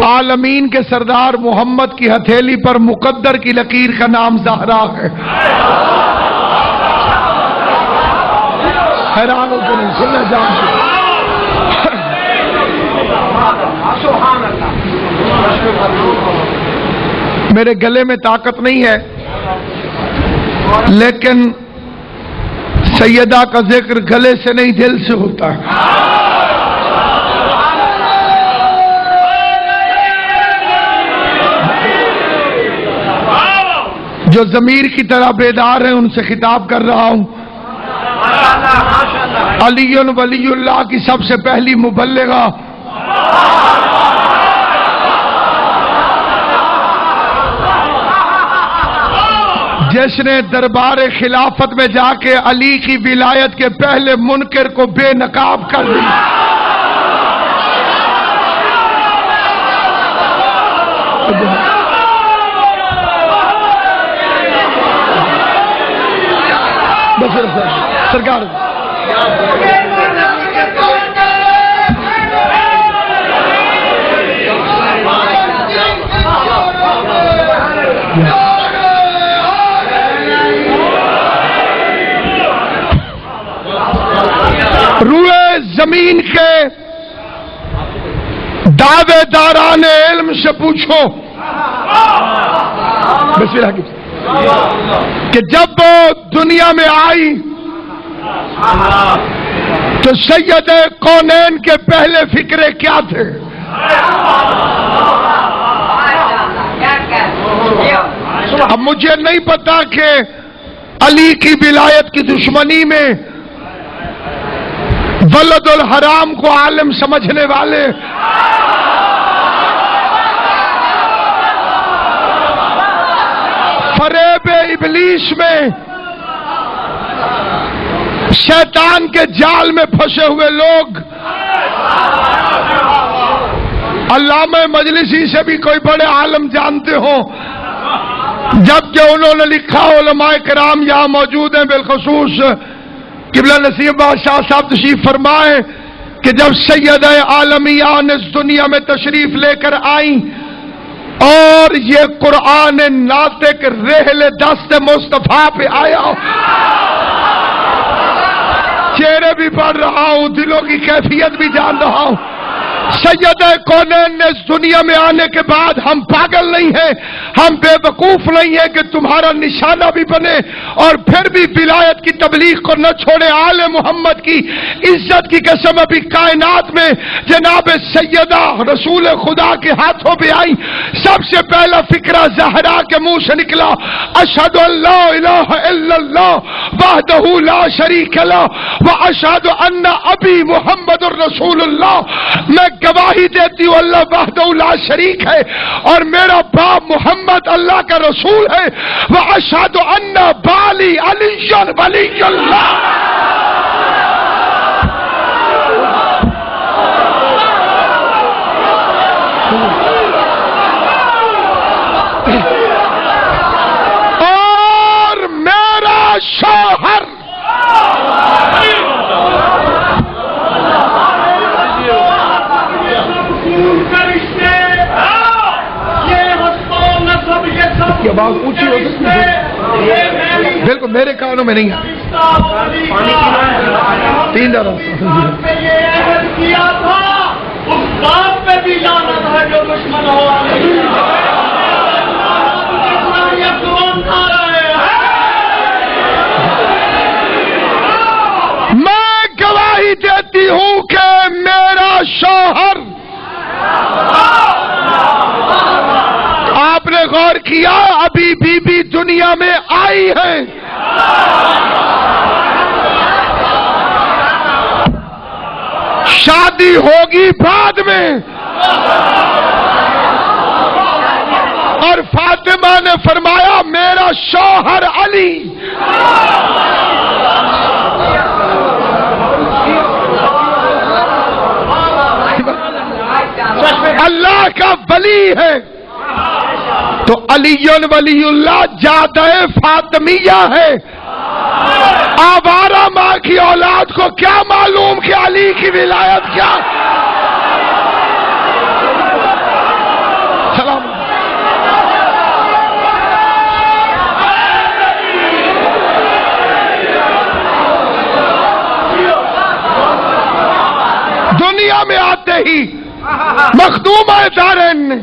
عالمین کے سردار محمد کی ہتھیلی پر مقدر کی لکیر کا نام زہرا ہے. حیران ہو کے نہیں سننا جانتے. میرے گلے میں طاقت نہیں ہے لیکن سیدہ کا ذکر گلے سے نہیں دل سے ہوتا ہے. جو ضمیر کی طرح بیدار ہیں ان سے خطاب کر رہا ہوں. علی ولی اللہ کی سب سے پہلی مبلغہ جس نے دربار خلافت میں جا کے علی کی ولایت کے پہلے منکر کو بے نقاب کر دی. سرکار روئے زمین کے دعوے داران علم سے پوچھو بسم اللہ کہ جب وہ دنیا میں آئی تو سید کونین کے پہلے فکرے کیا تھے؟ اب مجھے نہیں پتا کہ علی کی ولایت کی دشمنی میں ولد الحرام کو عالم سمجھنے والے فریب ابلیس میں شیطان کے جال میں پھنسے ہوئے لوگ علامہ مجلسی سے بھی کوئی بڑے عالم جانتے ہوں جبکہ انہوں نے لکھا علماء کرام یہاں موجود ہیں بالخصوص قبلہ نصیب بادشاہ صاحب تشریف فرمائے کہ جب سیدہ عالمیان اس دنیا میں تشریف لے کر آئیں اور یہ قرآن ناطق رحل دست مصطفیٰ پہ آیا چہرے بھی پڑھ رہا ہوں دلوں کی کیفیت بھی جان رہا ہوں. سیدہ کونین نے اس دنیا میں آنے کے بعد ہم پاگل نہیں ہیں ہم بے وقوف نہیں ہیں کہ تمہارا نشانہ بھی بنے اور پھر بھی ولایت کی تبلیغ کو نہ چھوڑے. آل محمد کی عزت کی قسم ابھی کائنات میں جناب سیدہ رسول خدا کے ہاتھوں پہ آئی سب سے پہلا فکرہ زہرا کے منہ سے نکلا اشہد ان لا الہ الا اللہ وحدہ لا شریک لہ واشہد ان ابی محمد الرسول اللہ. میں گواہی دیتی ہوں اللہ وحدہ لا شریک ہے اور میرا باپ محمد اللہ کا رسول ہے. واشہد ان بالی علی ولی اللہ. اور میرا شوہر کی آواز اونچی ہو سکتی ہے بالکل میرے کانوں میں نہیں ہے. تین داروں کیا تھا اس بات پہ بھی لعنت ہے جو دشمن ہو میں گواہی دیتی ہوں کہ میرا شوہر آپ نے غور کیا ابھی بی بی دنیا میں آئی ہے شادی ہوگی بعد میں اور فاطمہ نے فرمایا میرا شوہر علی. اللہ کا ولی ہے تو علی ولی اللہ جادہ فاطمیہ ہے. آوارہ ماں کی اولاد کو کیا معلوم کہ علی کی ولایت کیا. ہی مخدوم دارین نے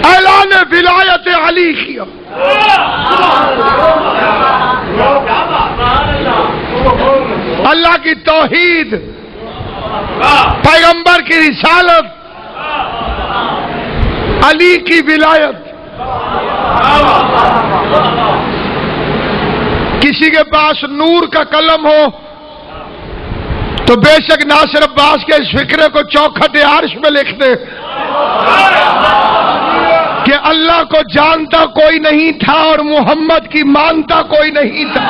اعلان ولایت علی کیا. اللہ کی توحید، پیغمبر کی رسالت، علی کی ولایت. کسی کے پاس نور کا قلم ہو تو بے شک ناصر عباس کے اس فکرے کو چوکھٹ عرش میں لکھ دے کہ اللہ کو جانتا کوئی نہیں تھا اور محمد کی مانتا کوئی نہیں تھا.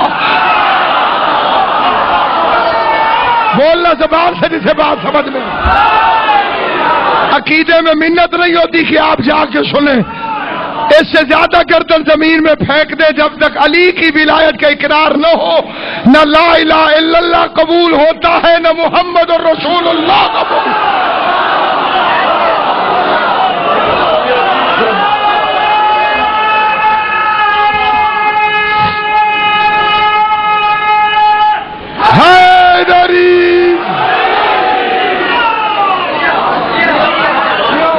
بولنا زبان سے جسے بات سمجھ میں. عقیدے میں منت نہیں ہوتی کہ آپ جا کے سنیں، اس سے زیادہ گردن زمین میں پھینک دے. جب تک علی کی ولایت کا اقرار نہ ہو، نہ لا الہ الا اللہ قبول ہوتا ہے، نہ محمد رسول اللہ قبول.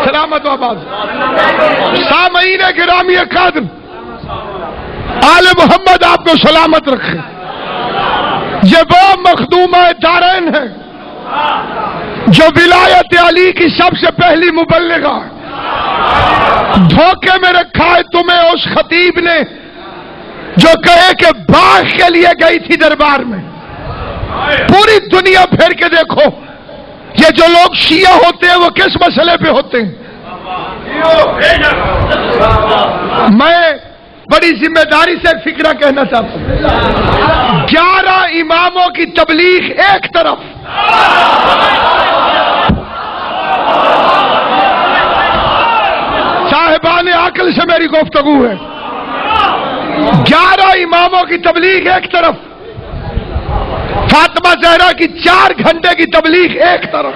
سلامت و آباد. سامعین گرامی قدر، آل محمد آپ کو سلامت رکھے. یہ وہ مخدومہ دارین ہے جو ولایت علی کی سب سے پہلی مبلغہ ہے. دھوکے میں رکھا ہے تمہیں اس خطیب نے جو کہے کہ باغ کے لیے گئی تھی دربار میں. پوری دنیا پھر کے دیکھو، یہ جو لوگ شیعہ ہوتے ہیں وہ کس مسئلے پہ ہوتے ہیں. میں بڑی ذمہ داری سے ایک فکرہ کہنا چاہتا ہوں. 11 اماموں کی تبلیغ ایک طرف، صاحبان عقل سے میری گفتگو ہے. 11 اماموں کی تبلیغ ایک طرف، فاطمہ زہرا کی 4 گھنٹے کی تبلیغ ایک طرف.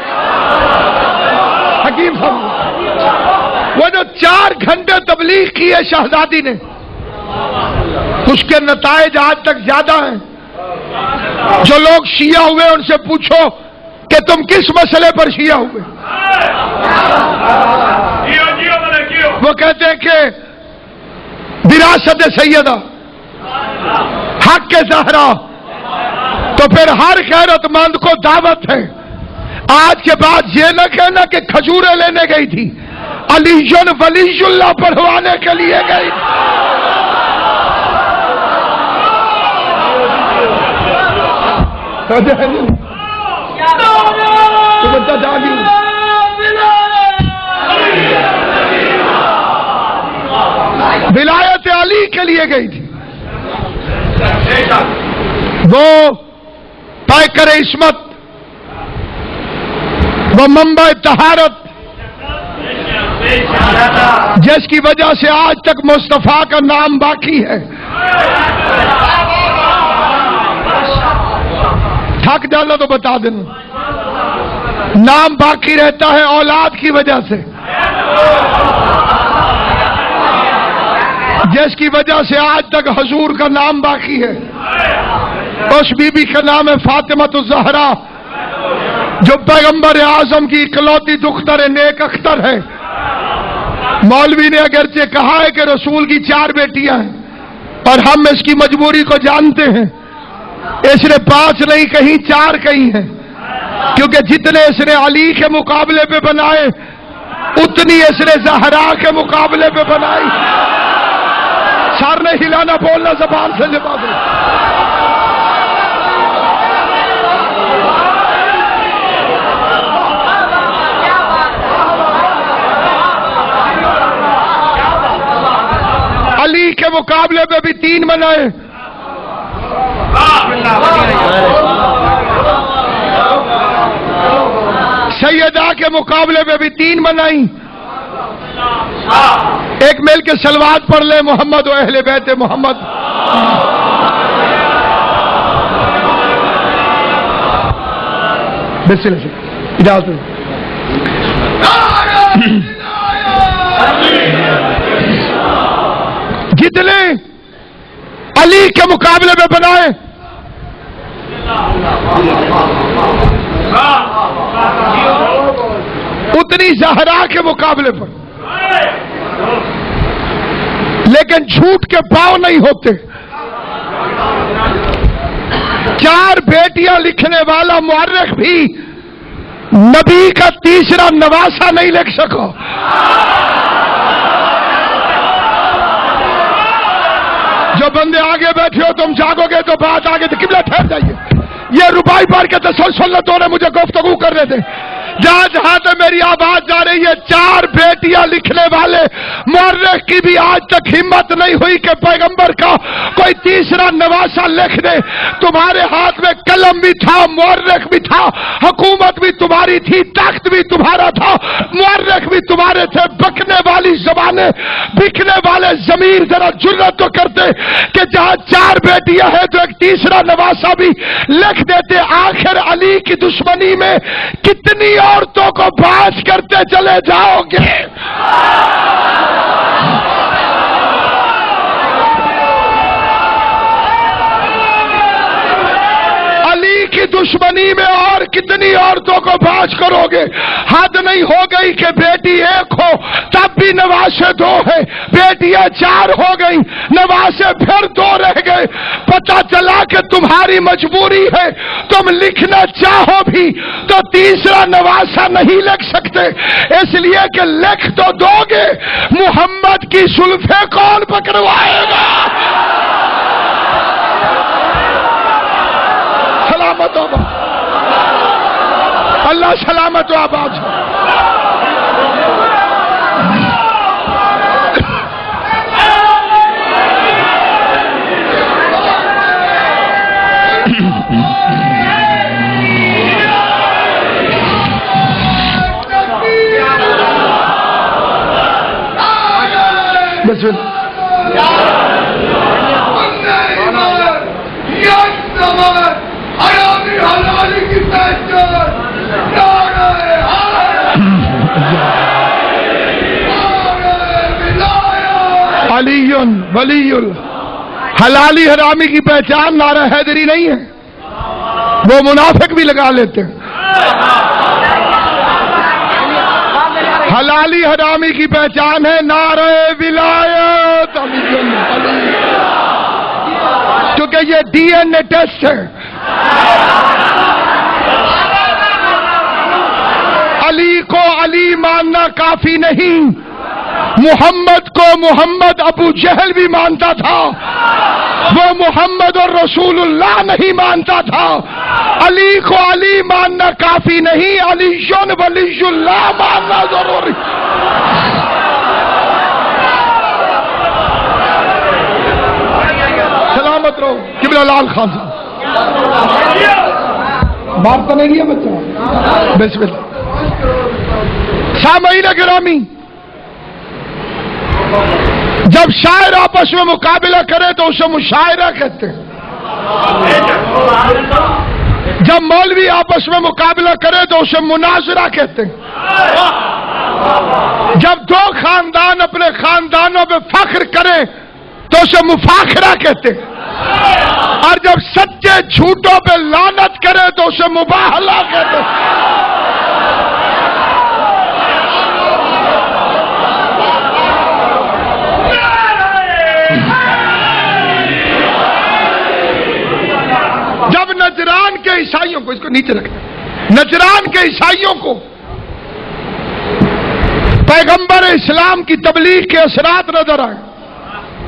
حکیم صاحب، وہ جو 4 گھنٹے تبلیغ کی ہے شہزادی نے، اس کے نتائج آج تک زیادہ ہیں. جو لوگ شیعہ ہوئے ان سے پوچھو کہ تم کس مسئلے پر شیعہ ہوئے. وہ کہتے ہیں کہ وراثت سیدہ، حق زہرا. تو پھر ہر غیرت مند کو دعوت ہے آج کے بعد یہ نہ کہنا کہ کھجوریں لینے گئی تھی، علی ولی اللہ پڑھوانے کے لیے گئی. ولایت علی کے لیے گئی تھی. وہ پیکر عصمت، وہ منبع طہارت، جس کی وجہ سے آج تک مصطفیٰ کا نام باقی ہے. تھک جانا تو بتا دینا، نام باقی رہتا ہے اولاد کی وجہ سے، جس کی وجہ سے آج تک حضور کا نام باقی ہے. اس بی بی کا نام ہے فاطمہ الزہرا، جو پیغمبر اعظم کی اکلوتی دختر نیک اختر ہے. مولوی نے اگرچہ کہا ہے کہ رسول کی 4 بیٹیاں ہیں، اور ہم اس کی مجبوری کو جانتے ہیں. اس نے 5 نہیں کہیں 4 کہیں ہیں، کیونکہ جتنے اس نے علی کے مقابلے پہ بنائے اتنی اس نے زہرا کے مقابلے پہ بنائی. سر نے ہلانا، بولنا زبان سے جواب دو. علی کے مقابلے پہ بھی 3 بنائے. سیدہ کے مقابلے پہ بھی 3 بنائی. ایک مل کے صلوات پڑھ لے، محمد و اہل بیت محمد. بسم اللہ، اجازت دو. جتنے علی کے مقابلے میں بنائے اتنی زہرا کے مقابلے پر، لیکن جھوٹ کے پاؤں نہیں ہوتے۔ 4 بیٹیاں لکھنے والا مورخ بھی نبی کا تیسرا نواسا نہیں لکھ سکا۔ جو بندے آگے بیٹھے ہو تم جاگو گے تو بات آگے تو قبلہ ٹھہر جائیے۔ یہ ربائی پڑھ کے تسلسل نے مجھے گفتگو کرنے دے۔ جہاں جہاں سے میری آواز جا رہی ہے، 4 بیٹیاں لکھنے والے مورخ کی بھی آج تک ہمت نہیں ہوئی کہ پیغمبر کا کوئی تیسرا نواسا لکھ دے۔ تمہارے ہاتھ میں قلم بھی تھا، مورخ بھی تھا، حکومت بھی تمہاری تھی، تخت بھی تمہارا تھا، مورخ بھی تمہارے تھے۔ بکنے والی زبانیں، بکنے والے ضمیر ذرا جرأت تو کرتے کہ جہاں 4 بیٹیاں ہیں تو ایک تیسرا نواسا بھی لکھ دیتے۔ آخر علی کی دشمنی میں کتنی عورتوں کو باز کرتے چلے جاؤ گے؟ علی کی دشمنی میں اور کتنی عورتوں کو باز کرو گے؟ حد نہیں ہو گئی کہ بیٹی 1 ہو تب بھی نواسے 2 ہیں، بیٹیاں 4 ہو گئی، نواسے پھر 2 رہ گئے۔ پتہ چلا کہ تمہاری مجبوری ہے، تم لکھنا چاہو بھی تو تیسرا نواسا نہیں لکھ سکتے، اس لیے کہ لکھ تو دو گے، محمد کی زلفیں کون پکڑوائے گا؟ سلامت ہو اللہ، سلامت و آباد ہو۔ علی ولی حلالی حرامی کی پہچان نعرہ حیدری نہیں ہے، وہ منافق بھی لگا لیتے ہیں۔ حلالی حرامی کی پہچان ہے نعرہ ولایت، کیونکہ یہ ڈی این اے ٹیسٹ ہے۔ علی کو علی ماننا کافی نہیں، محمد کو محمد ابو جہل بھی مانتا تھا، وہ محمد اور رسول اللہ نہیں مانتا تھا۔ علی کو علی ماننا کافی نہیں، علی ولی اللہ ماننا ضروری۔ سلامت رہو قبلہ لال خان صاحب، بات تو نہیں ہے بچہ، بسم اللہ۔ سامعین گرامی، جب شاعر آپس میں مقابلہ کرے تو اسے مشاعرہ کہتے ہیں، جب مولوی آپس میں مقابلہ کرے تو اسے مناظرہ کہتے ہیں، جب 2 خاندان اپنے خاندانوں پہ فخر کریں تو اسے مفاخرہ کہتے ہیں، اور جب سچے جھوٹوں پہ لعنت کرے تو اسے مباہلہ کہتے ہیں۔ جب نجران کے عیسائیوں کو، اس کو نیچے رکھنا، نجران کے عیسائیوں کو پیغمبر اسلام کی تبلیغ کے اثرات نظر آئے،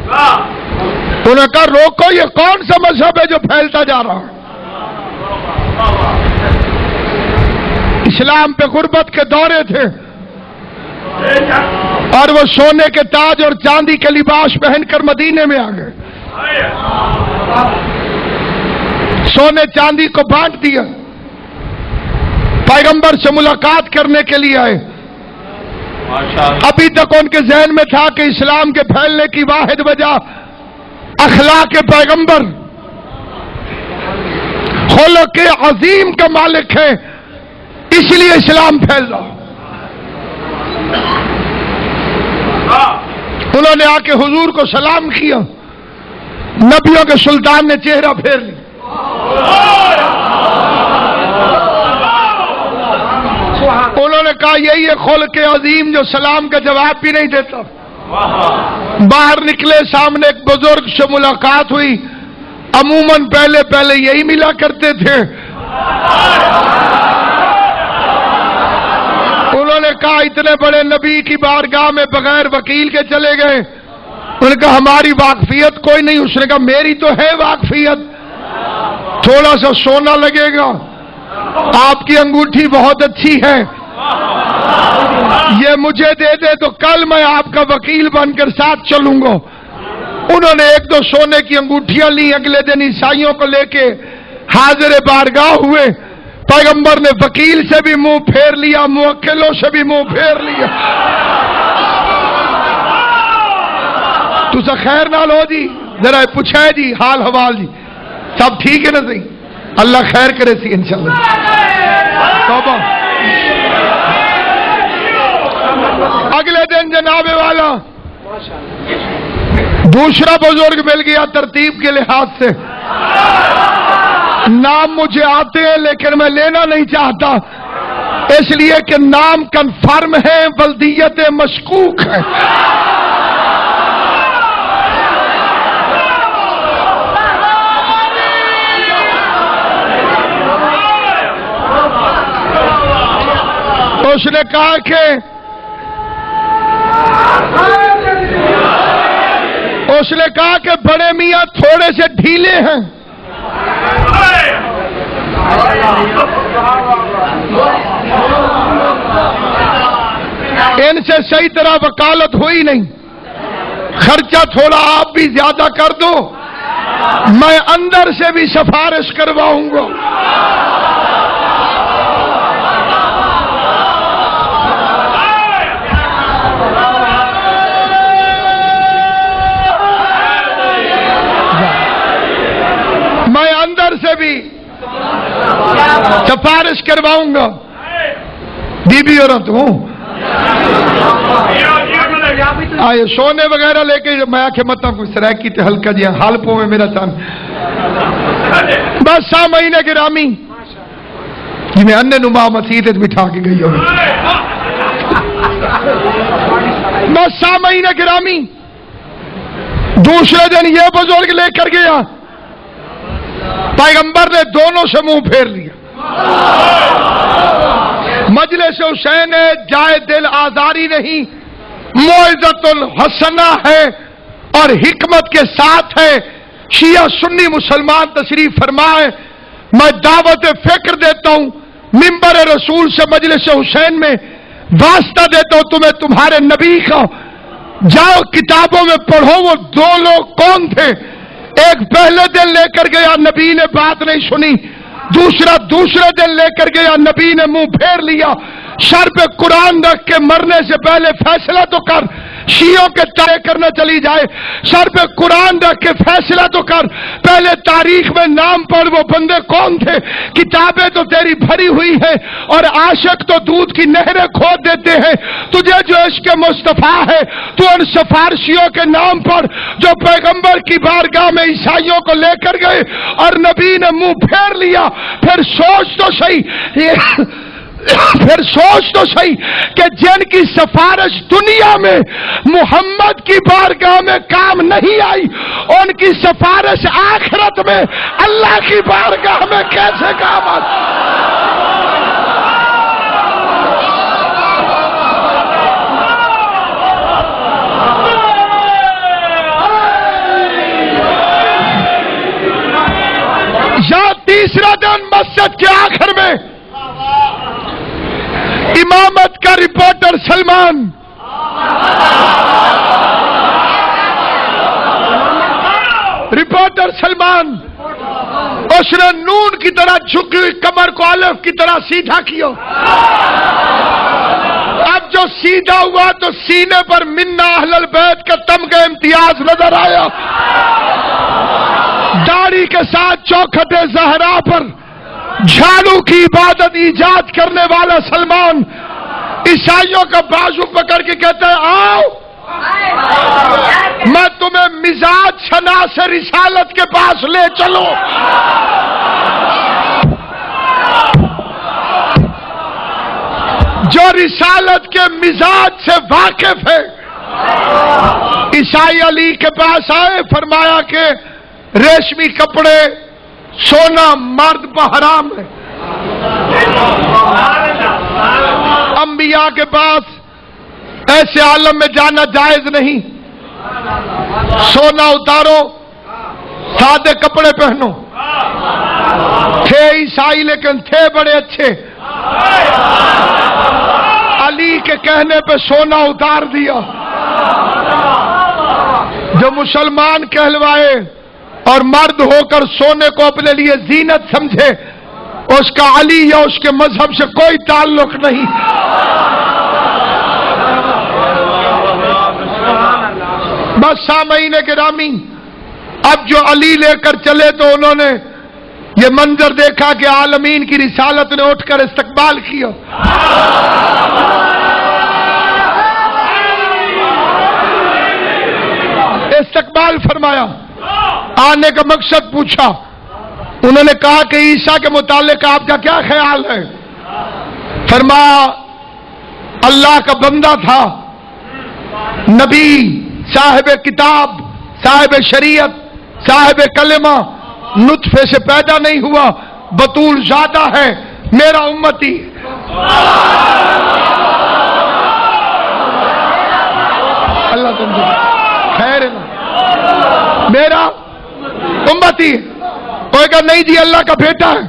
انہوں نے کہا روکو، یہ کون سا مذہب ہے جو پھیلتا جا رہا ہے؟ اسلام پہ غربت کے دورے تھے اور وہ سونے کے تاج اور چاندی کے لباس پہن کر مدینے میں آ گئے، سونے چاندی کو بانٹ دیا، پیغمبر سے ملاقات کرنے کے لیے آئے۔ ابھی تک ان کے ذہن میں تھا کہ اسلام کے پھیلنے کی واحد وجہ اخلاق پیغمبر، خلق عظیم کا مالک ہے، اس لیے اسلام پھیل رہا۔ انہوں نے آ کے حضور کو سلام کیا، نبیوں کے سلطان نے چہرہ پھیر لیا، انہوں نے کہا یہی ہے خلق عظیم جو سلام کا جواب بھی نہیں دیتا. باہر نکلے, سامنے ایک بزرگ سے ملاقات ہوئی. عموماً پہلے یہی ملا کرتے تھے. انہوں نے کہا اتنے بڑے نبی کی بارگاہ میں بغیر وکیل کے چلے گئے. انہوں نے کہا ہماری واقفیت کوئی نہیں. اس نے کہا میری تو ہے واقفیت, تھوڑا سا سونا لگے گا. آپ کی انگوٹھی بہت اچھی ہے, یہ مجھے دے دے تو کل میں آپ کا وکیل بن کر ساتھ چلوں گا. انہوں نے ایک دو سونے کی انگوٹھیاں لی. اگلے دن عیسائیوں کو لے کے حاضر بارگاہ ہوئے. پیغمبر نے وکیل سے بھی منہ پھیر لیا, موکلوں سے بھی منہ پھیر لیا. تو سا خیر نال ہو جی, ذرا پوچھا جی حال حوال جی سب ٹھیک ہے نا صحیح؟ اللہ خیر کرے سی انشاءاللہ. توبہ. اگلے دن جناب والا دوسرا بزرگ مل گیا ترتیب کے لحاظ سے. نام مجھے آتے ہیں لیکن میں لینا نہیں چاہتا, اس لیے کہ نام کنفرم ہے, بلدیت مشکوک ہے. اس نے کہا کہ بڑے میاں تھوڑے سے ڈھیلے ہیں. ان سے صحیح طرح وکالت ہوئی نہیں. خرچہ تھوڑا آپ بھی زیادہ کر دو, میں اندر سے بھی سفارش کرواؤں گا. میں اندر سے بھی سفارش کرواؤں گا. بی بی عورت ہوں, آئے سونے وغیرہ لے کے میں آکھے متا کوئی سرائکی تے ہلکا جی حال پو میں میرا چان. بس سامعین گرامی جی میں انہ نما مسیح بٹھا کے گئی ہوں. بس سامعین گرامی دوسرے دن یہ بزرگ لے کر گیا. پیغمبر نے دونوں سے منہ پھیر لیا. مجلس حسین ہے, جائے دل آزاری نہیں, موعظۃ الحسنہ ہے اور حکمت کے ساتھ ہے. شیعہ سنی مسلمان تشریف فرمائے. میں دعوت فکر دیتا ہوں, منبر رسول سے مجلس حسین میں واسطہ دیتا ہوں تمہیں تمہارے نبی کا. جاؤ کتابوں میں پڑھو وہ دو لوگ کون تھے. ایک پہلے دن لے کر گیا, نبی نے بات نہیں سنی. دوسرے دن لے کر گیا, نبی نے منہ پھیر لیا. سر پہ قرآن رکھ کے مرنے سے پہلے فیصلہ تو کر. شیعوں کے طے کرنا چلی جائے, سر پہ قرآن رکھ کے فیصلہ تو کر. پہلے تاریخ میں نام پڑھ وہ بندے کون تھے. کتابیں تو تیری بھری ہوئی ہیں اور عاشق تو دودھ کی نہریں کھود دیتے ہیں. تجھے جو عشق مصطفیٰ ہے تو ان سفارشیوں کے نام پر جو پیغمبر کی بارگاہ میں عیسائیوں کو لے کر گئے اور نبی نے منہ پھیر لیا. پھر سوچ تو صحیح کہ جن کی سفارش دنیا میں محمد کی بارگاہ میں کام نہیں آئی, ان کی سفارش آخرت میں اللہ کی بارگاہ میں کیسے کام آئی. یا تیسرا دن مسجد کے آخر میں امامت کا رپورٹر سلمان اس نے نون کی طرح جھکی ہوئی کمر کو الف کی طرح سیدھا کیا. اب جو سیدھا ہوا تو سینے پر منا اہل البیت کا تمغہ امتیاز نظر آیا. داڑھی کے ساتھ چوکھٹ زہرا پر جھاڑو کی عبادت ایجاد کرنے والا سلمان عیسائیوں کا بازو پکڑ کے کہتا ہے آؤ میں تمہیں مزاج شناس رسالت کے پاس لے چلو. جو رسالت کے مزاج سے واقف ہے، عیسائی علی کے پاس آئے، فرمایا کہ ریشمی کپڑے، سونا مرد پر حرام ہے۔ انبیاء کے پاس ایسے عالم میں جانا جائز نہیں، سونا اتارو، سادے کپڑے پہنو۔ تھے عیسائی لیکن تھے بڑے اچھے، علی کے کہنے پہ سونا اتار دیا۔ جو مسلمان کہلوائے اور مرد ہو کر سونے کو اپنے لیے زینت سمجھے، اس کا علی یا اس کے مذہب سے کوئی تعلق نہیں۔ بس سامعین گرامی، اب جو علی لے کر چلے تو انہوں نے یہ منظر دیکھا کہ عالمین کی رسالت نے اٹھ کر استقبال کیا۔ استقبال فرمایا، آنے کا مقصد پوچھا۔ انہوں نے کہا کہ عیسیٰ کے متعلق آپ کا کیا خیال ہے؟ فرمایا اللہ کا بندہ تھا، نبی، صاحب کتاب، صاحب شریعت، صاحب کلمہ، نطفے سے پیدا نہیں ہوا، بطول زادہ ہے، میرا امتی۔ اللہ تم خیر ہے نا، میرا امتی ہے۔ کوئی کہا نہیں جی اللہ کا بیٹا ہے،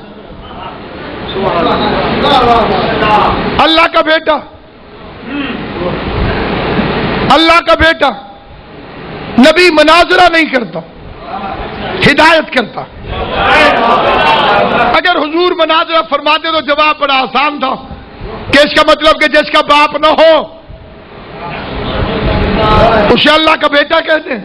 اللہ کا بیٹا، اللہ کا بیٹا۔ نبی مناظرہ نہیں کرتا، ہدایت کرتا۔ اگر حضور مناظرہ فرماتے تو جواب بڑا آسان تھا کہ اس کا مطلب کہ جس کا باپ نہ ہو اسے اللہ کا بیٹا کہتے ہیں۔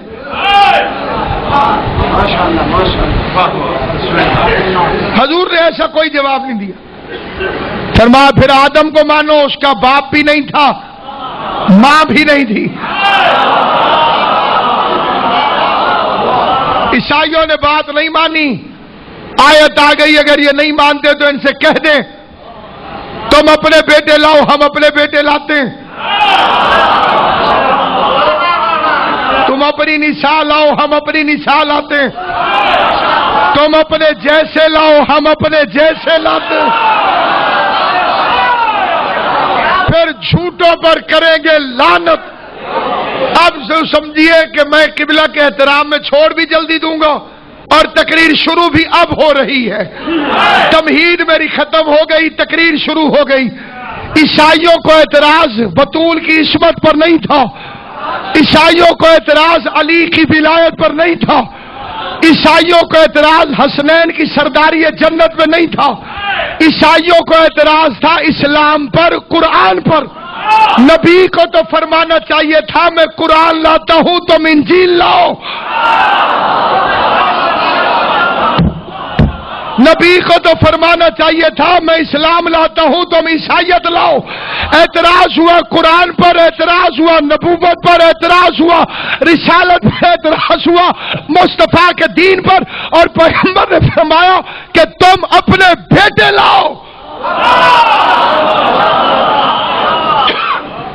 حضور نے ایسا کوئی جواب نہیں دیا۔ فرمایا پھر آدم کو مانو، اس کا باپ بھی نہیں تھا، ماں بھی نہیں تھی۔ عیسائیوں نے بات نہیں مانی، آیت آ گئی اگر یہ نہیں مانتے تو ان سے کہہ دیں تم اپنے بیٹے لاؤ، ہم اپنے بیٹے لاتے ہیں۔ تم اپنی نساء لاؤ، ہم اپنی نساء لاتے ہیں۔ تم اپنے جیسے لاؤ، ہم اپنے جیسے لاتے ہیں۔ پھر جھوٹوں پر کریں گے لعنت۔ اب سمجھیے کہ میں قبلہ کے احترام میں چھوڑ بھی جلدی دوں گا اور تقریر شروع بھی اب ہو رہی ہے۔ تمہید میری ختم ہو گئی، تقریر شروع ہو گئی۔ عیسائیوں کو اعتراض بطول کی عصمت پر نہیں تھا، عیسائیوں کو اعتراض علی کی ولایت پر نہیں تھا، عیسائیوں کو اعتراض حسنین کی سرداری جنت میں نہیں تھا، عیسائیوں کو اعتراض تھا اسلام پر، قرآن پر۔ نبی کو تو فرمانا چاہیے تھا میں قرآن لاتا ہوں تم انجیل لاؤ۔ نبی کو تو فرمانا چاہیے تھا میں اسلام لاتا ہوں تم عیسائیت لاؤ۔ اعتراض ہوا قرآن پر، اعتراض ہوا نبوت پر، اعتراض ہوا رسالت پر، اعتراض ہوا مصطفیٰ کے دین پر، اور پیغمبر نے فرمایا کہ تم اپنے بیٹے لاؤ۔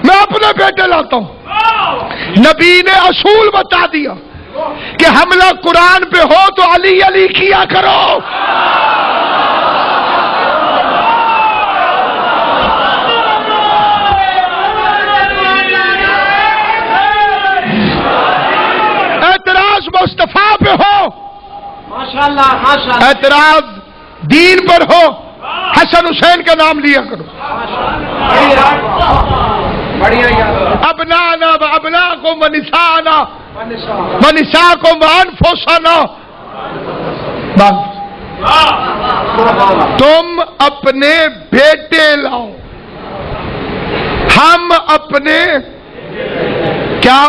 میں اپنے بیٹے لاتا ہوں۔ نبی نے اصول بتا دیا کہ حملہ قرآن پہ ہو تو علی علی کیا کرو۔ اعتراض مصطفیٰ پہ ہو، ماشاءاللہ، اعتراض دین پر ہو، حسن حسین کا نام لیا کرو۔ ابنانا و ابناکم و نسانا و نساکم و انفسنا۔ تم اپنے بیٹے لاؤ، ہم اپنے کیا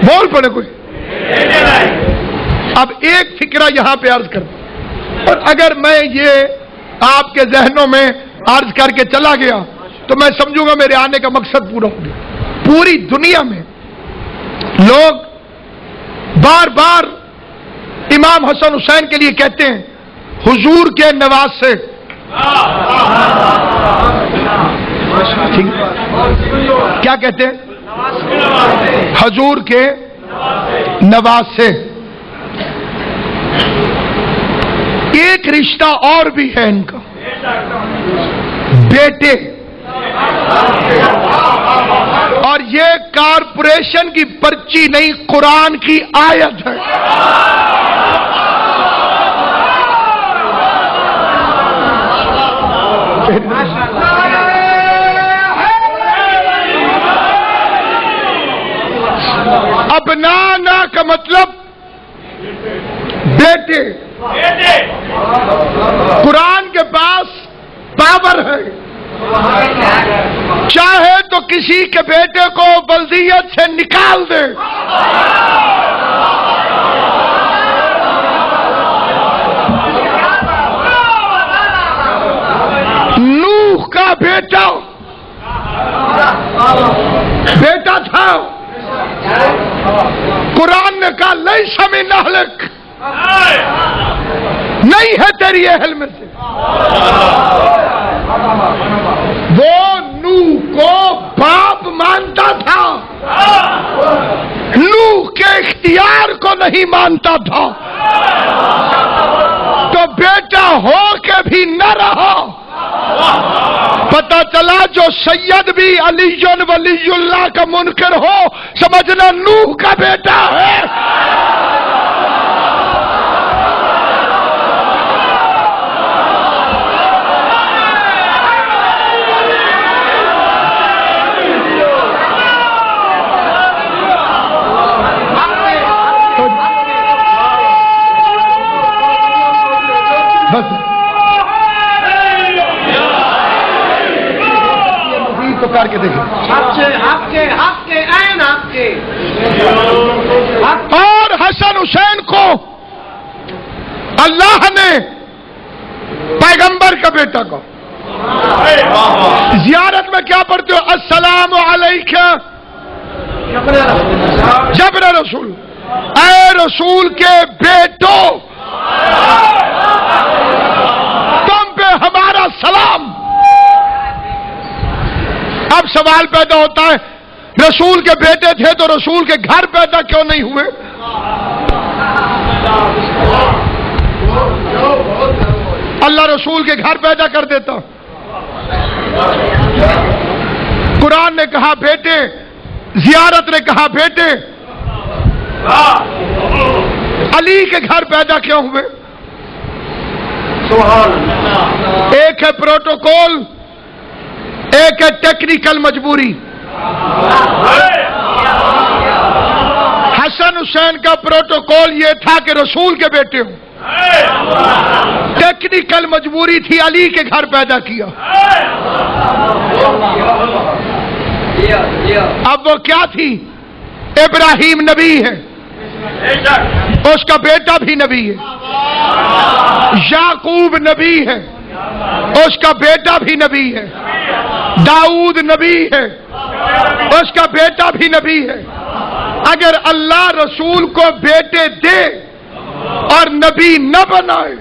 بول پڑے کوئی۔ اب ایک فکرہ یہاں پہ عرض کرتا، اور اگر میں یہ آپ کے ذہنوں میں عرض کر کے چلا گیا تو میں سمجھوں گا میرے آنے کا مقصد پورا ہو گیا۔ پوری دنیا میں لوگ بار بار امام حسن حسین کے لیے کہتے ہیں حضور کے نواز سے، ٹھیک، کیا کہتے ہیں؟ حضور کے نواسے۔ ایک رشتہ اور بھی ہے ان کا، بیٹے، اور یہ کارپوریشن کی پرچی نہیں، قرآن کی آیت ہے۔ ابنانا کا مطلب بیٹے۔ قرآن کے پاس پاور ہے، چاہے تو کسی کے بیٹے کو بلدیت سے نکال دے، نوح کا بیٹا تھا، قرآن نے کہا لیس من اہلک، نہیں ہے تیری اہل میں سے۔ وہ نوح کو باپ مانتا تھا، نوح کے اختیار کو نہیں مانتا تھا، تو بیٹا ہو کے بھی نہ رہا۔ پتہ چلا جو سید بھی علی ولی اللہ کا منکر ہو، سمجھنا نوح کا بیٹا ہے۔ تو کر کے دیکھیں، اور حسن حسین کو اللہ نے پیغمبر کا بیٹا کو زیارت میں کیا پڑھتے ہو؟ السلام علیکہ جبر رسول، اے رسول کے بیٹو تم پہ ہمارا سلام۔ اب سوال پیدا ہوتا ہے، رسول کے بیٹے تھے تو رسول کے گھر پیدا کیوں نہیں ہوئے؟ اللہ رسول کے گھر پیدا کر دیتا۔ قرآن نے کہا بیٹے، زیارت نے کہا بیٹے، علی کے گھر پیدا کیوں ہوئے؟ ایک ہے پروٹوکول، ایک ہے ٹیکنیکل مجبوری۔ حسن حسین کا پروٹوکول یہ تھا کہ رسول کے بیٹے ہوں، ٹیکنیکل مجبوری تھی علی کے گھر پیدا کیا۔ اب وہ کیا تھی؟ ابراہیم نبی ہے، اس کا بیٹا بھی نبی ہے۔ یعقوب نبی ہے، اس کا بیٹا بھی نبی ہے۔ داؤد نبی ہے، اس کا بیٹا بھی نبی ہے۔ اگر اللہ رسول کو بیٹے دے اور نبی نہ بنائے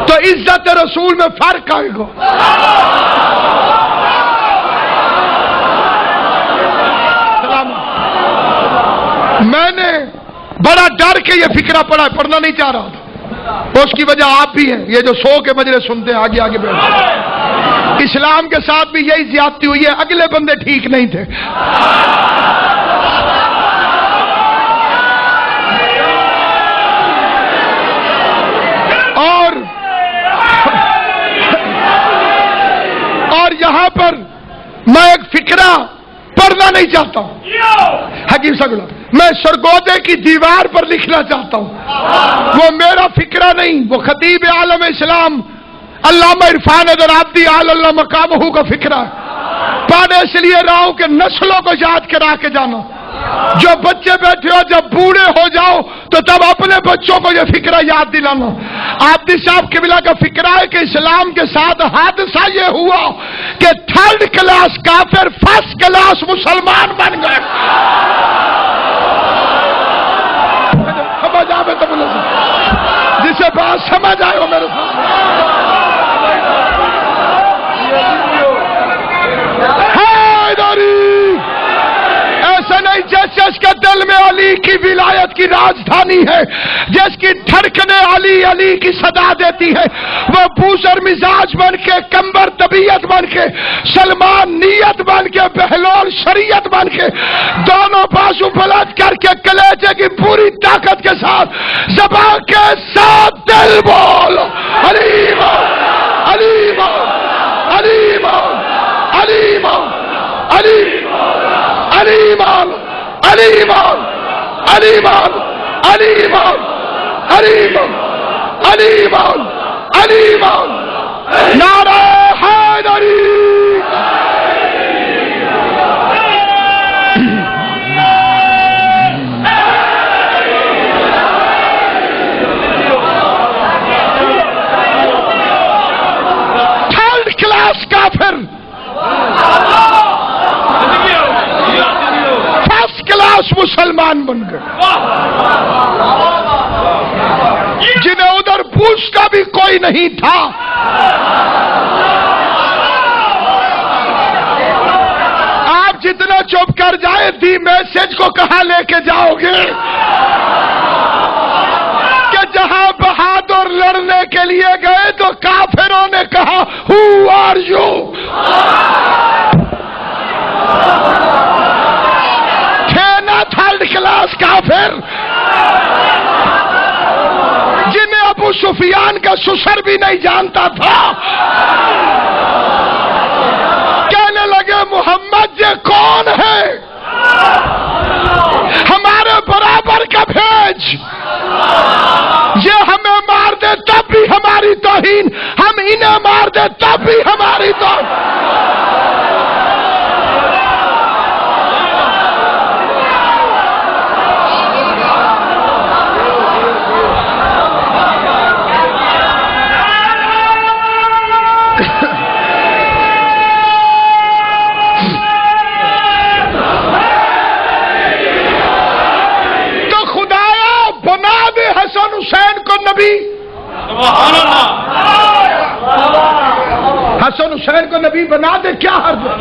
تو عزت رسول میں فرق آئے گا۔ میں نے بڑا ڈر کے یہ فکرہ پڑھنا نہیں چاہ رہا تھا، اس کی وجہ آپ بھی ہیں، یہ جو سو کے مجلس سنتے ہیں آگے آگے بیٹھے۔ اسلام کے ساتھ بھی یہی زیادتی ہوئی ہے، اگلے بندے ٹھیک نہیں تھے۔ اور یہاں پر میں ایک فکرہ پڑھنا نہیں چاہتا ہوں، حکیم سگلا، میں سرگودے کی دیوار پر لکھنا چاہتا ہوں، وہ میرا فکرہ نہیں، وہ خطیب عالم اسلام علامہ عرفان عبدی آل اللہ مقامہ کا فکرہ ہے۔ پڑھنے اس لیے رہا ہوں کہ نسلوں کو یاد کرا کے جانا، جو بچے بیٹھے ہو جب بوڑھے ہو جاؤ تو تب اپنے بچوں کو یہ فکرہ یاد دلانا۔ عابدی صاحب قبلہ کا فکرہ ہے کہ اسلام کے ساتھ حادثہ یہ ہوا کہ 3rd کلاس کافر 1st کلاس مسلمان بن گئے۔ سمجھ آئے تو بولے، جسے بات سمجھ آئے ہو میرے ساتھ۔ میں علی کی ولایت کی راجدھانی ہے، جس کی دھڑکنیں علی علی کی صدا دیتی ہے، وہ بوزر مزاج بن کے، کمبر طبیعت بن کے، سلمان نیت بن کے، بہلول شریعت بن کے، دونوں بازو بلند کر کے کلیجے کی پوری طاقت کے ساتھ، زبان کے ساتھ دل بول علی مولا، علی مولا، علی مولا، علی مولا، علی علی مولا، علی مولا، علی مولا، علی مولا، علی مولا، علی مولا، علی مولا، نعرہ حیدری۔ تھرڈ کلاس کافر، فرسٹ کلاس مسلمان بن گئے، جنہیں ادھر پوچھتا بھی کوئی نہیں تھا۔ آپ جتنا چپ کر جائے دی میسج کو کہاں لے کے جاؤ گے کہ جہاں بہادر لڑنے کے لیے گئے تو کافروں نے کہا ہو آر یو؟ تھے نا تھرڈ کلاس کافر، جنہیں ابو سفیان کا سسر بھی نہیں جانتا تھا، کہنے لگے محمد یہ کون ہے؟ ہمارے برابر کا بھیج، یہ ہمیں مار دے تب بھی ہماری توہین، ہم انہیں مار دے تب بھی ہماری توہین۔ حسن حسین کو نبی، حسن حسین کو نبی بنا دے، کیا حرج ہے؟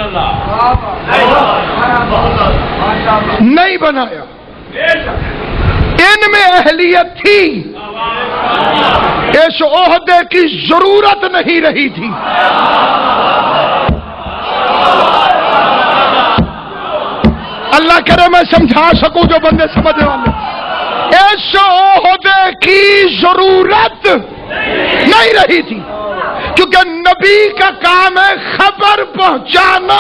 نہیں بنایا، ان میں اہلیت تھی، اس عہدے کی ضرورت نہیں رہی تھی۔ اللہ کرے میں سمجھا سکوں جو بندے سمجھنے والے، اس عہدے کی ضرورت نہیں رہی تھی، کیونکہ نبی کا کام ہے خبر پہنچانا،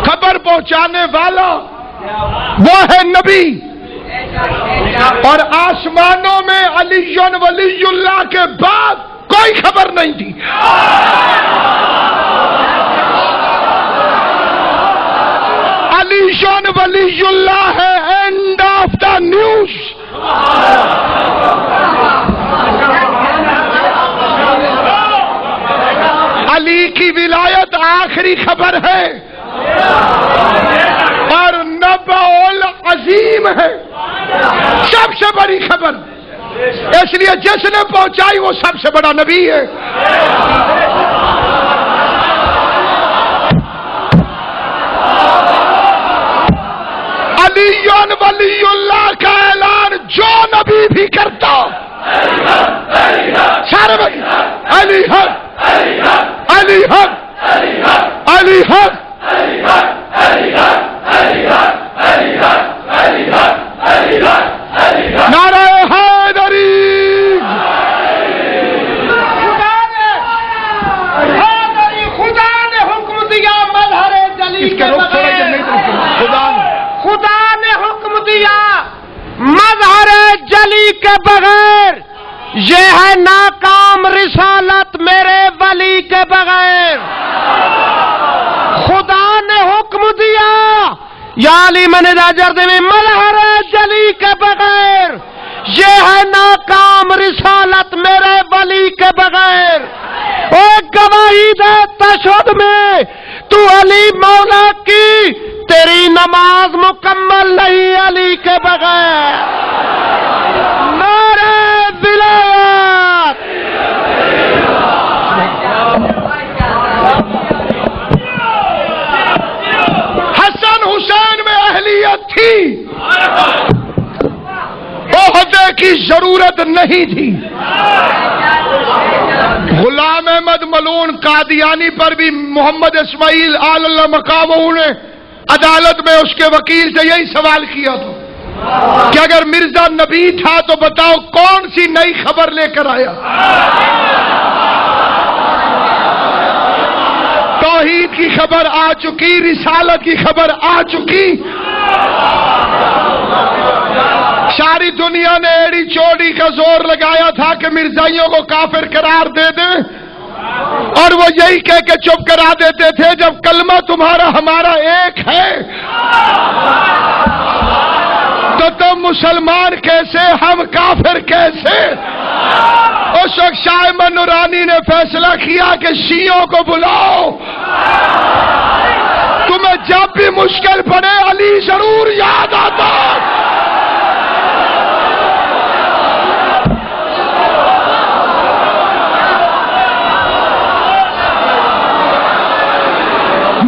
خبر پہنچانے والا وہ ہے نبی۔ اور آسمانوں میں علی ولی اللہ کے بعد کوئی خبر نہیں تھی۔ علی ولی اللہ ہے اینڈ آف دا نیوز۔ علی کی ولایت آخری خبر ہے اور نبأ العظیم ہے، سب سے بڑی خبر، اس لیے جس نے پہنچائی وہ سب سے بڑا نبی ہے۔ علی ولی اللہ کا اعلان جو نبی بھی کرتا، سارے بھائی علی حق، علی حق، علی حق، نعرہ حیدری۔ خدا نے حکم دیا مظہر جلی کے بغیر، خدا نے حکم دیا مظہر جلی کے بغیر، یہ ہے ناکام رسالت میرے ولی کے بغیر۔ خدا نے حکم دیا یا علی من راجر دے مظہر جلی کے بغیر، یہ ہے ناکام رسالت میرے ولی کے بغیر۔ ایک گواہی دے تشہد میں تو علی مولا کی، تیری نماز مکمل نہیں علی کے بغیر۔ نعرہ ولایت۔ حسن حسین تھی، عہدے کی ضرورت نہیں تھی۔ غلام احمد ملعون قادیانی پر بھی محمد اسماعیل آل اللہ مقامہ نے عدالت میں اس کے وکیل سے یہی سوال کیا تھا کہ اگر مرزا نبی تھا تو بتاؤ کون سی نئی خبر لے کر آیا؟ توحید کی خبر آ چکی، رسالت کی خبر آ چکی، ساری دنیا نے ایڑی چوڑی کا زور لگایا تھا کہ مرزائیوں کو کافر قرار دے دیں، اور وہ یہی کہہ کے چپ کرا دیتے تھے جب کلمہ تمہارا ہمارا ایک ہے تو تم مسلمان کیسے، ہم کافر کیسے؟ اس وقت شاہ احمد نورانی نے فیصلہ کیا کہ شیعوں کو بلاؤ، تمہیں جب بھی مشکل پڑے علی ضرور یاد آتا۔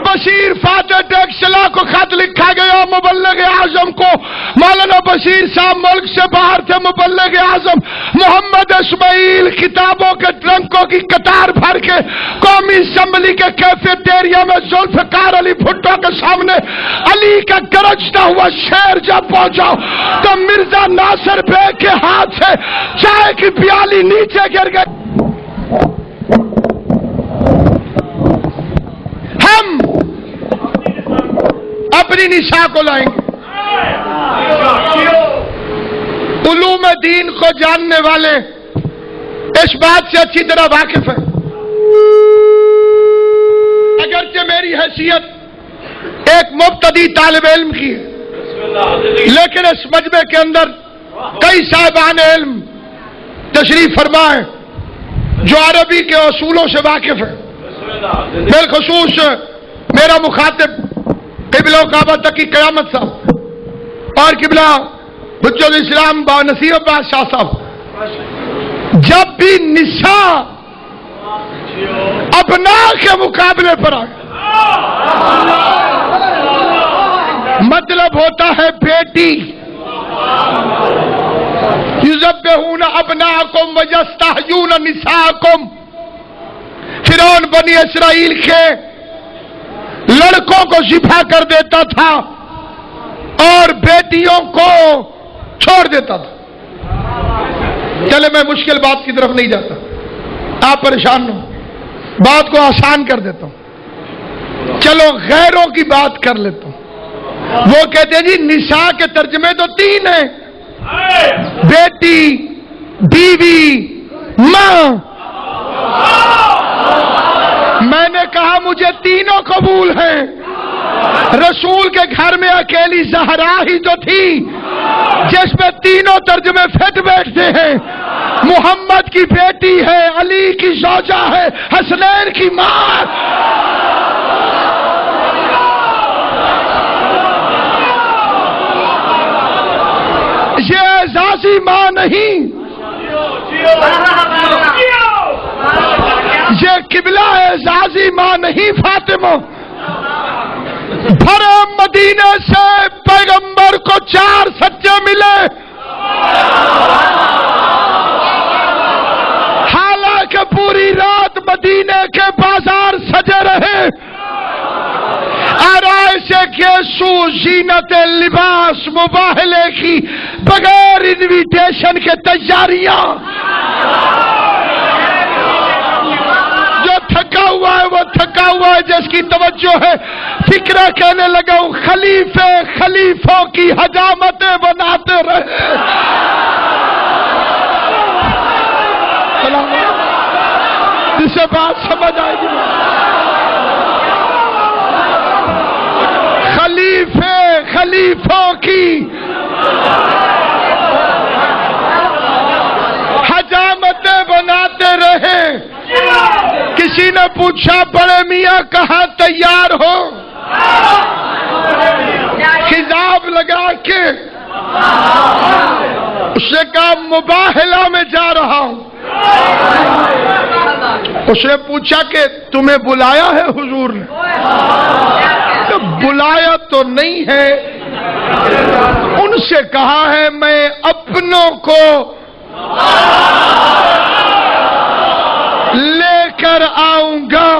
بشیر فاتح ٹیکسلا کو خط لکھا گیا مبلغ اعظم کو، مولانا بشیر صاحب ملک سے باہر تھے، مبلغ اعظم محمد اسماعیل کتابوں کے ٹرنکوں کی قطار بھر کے قومی اسمبلی کے کیفیٹیریا میں ذوالفقار علی بھٹو کے سامنے علی کا گرجتا ہوا شیر جب پہنچا تو مرزا ناصر بیگ کے ہاتھ سے چائے کی پیالی نیچے گر گئی۔ ہم اپنی نساء کو لائیں گے، علوم دین کو جاننے والے اس بات سے اچھی طرح واقف ہیں۔ اگرچہ میری حیثیت ایک مبتدی طالب علم کی ہے، لیکن اس مجمع کے اندر کئی صاحبان علم تشریف فرما ہیں جو عربی کے اصولوں سے واقف ہیں۔ بالخصوص میرا مخاطب قبلہ کعبہ تقی قیامت صاحب اور قبلہ حجت الاسلام با نصیر عباس شاہ صاحب، جب بھی نساء ابناء کے مقابلے پر آئے مطلب ہوتا ہے بیٹی، یذبحون ابناءکم ویستحیون نساءکم، فرعون بنی اسرائیل کے لڑکوں کو ذبح کر دیتا تھا اور بیٹیوں کو چھوڑ دیتا تھا۔ چلے میں مشکل بات کی طرف نہیں جاتا، آپ پریشان نہ ہو، بات کو آسان کر دیتا ہوں۔ چلو غیروں کی بات کر لیتا ہوں۔ وہ کہتے ہیں جی نساء کے ترجمے تو تین ہیں، بیٹی، بیوی، ماں۔ میں نے کہا مجھے تینوں قبول ہیں۔ رسول کے گھر میں اکیلی زہرا ہی تو تھی جس میں تینوں ترجمے فٹ بیٹھتے ہیں۔ محمد کی بیٹی ہے، علی کی زوجہ ہے، حسنین کی ماں۔ یہ اعزازی ماں نہیں، یہ قبلہ اعزازی ماں نہیں فاطمہ۔ بھرے مدینے سے پیغمبر کو 4 سچے ملے، حالانکہ پوری رات مدینے کے بازار سجے رہے، آرائش گیسو، زینت لباس، مباہلے کی بغیر انویٹیشن کے تیاریاں۔ جو تھکا ہوا ہے وہ تھکا ہوا ہے، جس کی توجہ ہے فکرہ کہنے لگا ہوں خلیفے خلیفوں کی حجامتیں بناتے رہے۔ جسے بات سمجھ آئے گی، خلیفے خلیفوں کی حجامتیں بناتے رہے۔ کسی نے پوچھا بڑے میاں کہاں تیار ہو؟ خضاب لگا کے اس نے کہا مباہلہ میں جا رہا ہوں۔ اس نے پوچھا کہ تمہیں بلایا ہے حضور نے؟ تو بلایا تو نہیں ہے، ان سے کہا ہے میں اپنوں کو لے کر آؤں گا،